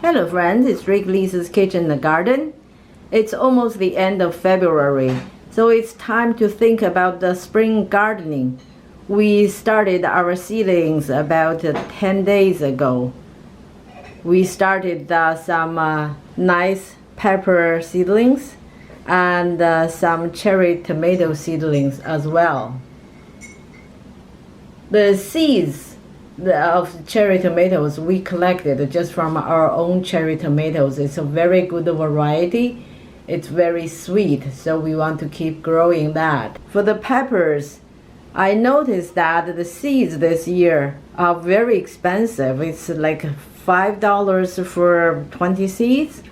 Hello friends, it's Rick Lisa's Kitchen and Garden. It's almost the end of February, so it's time to think about the spring gardening. We started our seedlings about 10 days ago. We started some nice pepper seedlings and some cherry tomato seedlings as well. The seeds of cherry tomatoes we collected just from our own cherry tomatoes. It's a very good variety. It's very sweet, so we want to keep growing that. For the peppers, I noticed that the seeds this year are very expensive. It's like $5 for 20 seeds.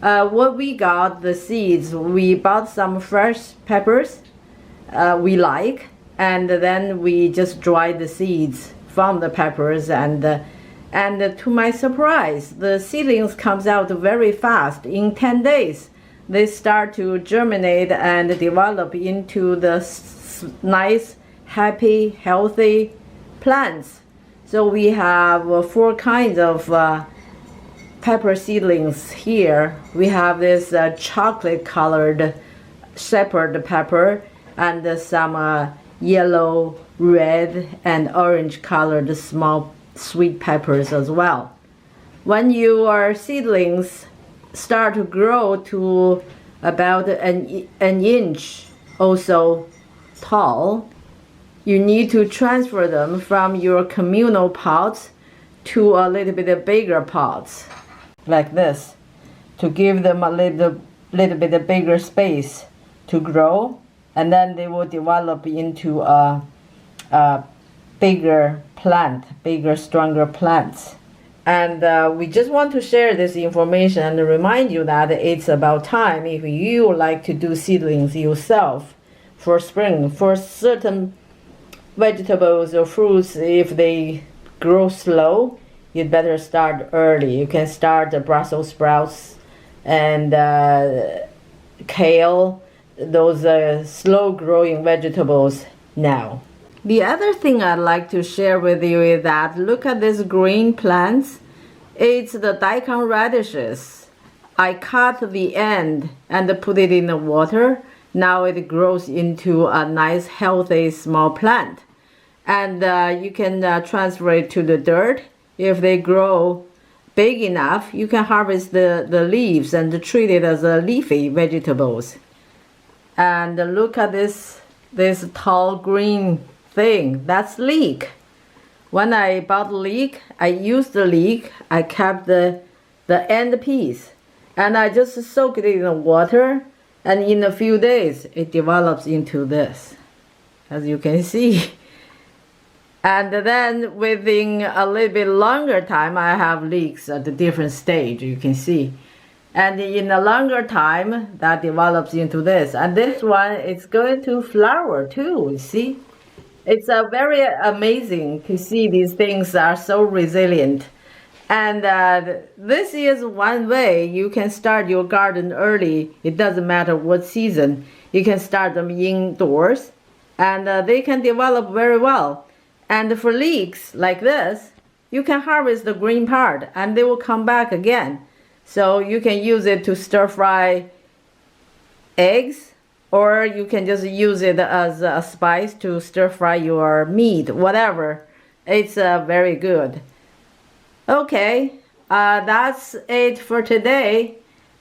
What we got, the seeds, we bought some fresh peppers we like, and then we just dried the seeds from the peppers, and to my surprise, the seedlings comes out very fast. In 10 days, they start to germinate and develop into the nice, happy, healthy plants. So we have 4 kinds of pepper seedlings here. We have this chocolate colored shepherd pepper and some yellow, red, and orange colored small sweet peppers as well. When your seedlings start to grow to about an inch or so tall, you need to transfer them from your communal pots to a little bit bigger pots like this, to give them a little bit bigger space to grow, and then they will develop into a bigger plant, bigger, stronger plants. And we just want to share this information and remind you that it's about time, if you like to do seedlings yourself for spring, for certain vegetables or fruits. If they grow slow, you'd better start early. You can start the Brussels sprouts and kale, those slow growing vegetables now. The other thing I'd like to share with you is that look at these green plants. It's the daikon radishes. I cut the end and put it in the water. Now it grows into a nice, healthy, small plant. And you can transfer it to the dirt. If they grow big enough, you can harvest the leaves and treat it as leafy vegetables. And look at this tall green thing. That's leek. When I bought leek, I used the leek. I kept the end piece, and I just soaked it in the water, and in a few days it develops into this, as you can see. And then within a little bit longer time, I have leeks at a different stage, you can see. And in a longer time, that develops into this. And this one is going to flower too, you see. It's very amazing to see these things are so resilient. And this is one way you can start your garden early. It doesn't matter what season. You can start them indoors, and they can develop very well. And for leeks like this, you can harvest the green part and they will come back again. So you can use it to stir fry eggs, or you can just use it as a spice to stir fry your meat, whatever. It's very good. Okay, that's it for today.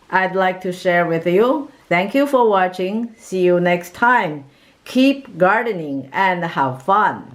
I'd like to share with you. Thank you for watching. See you next time. Keep gardening and have fun.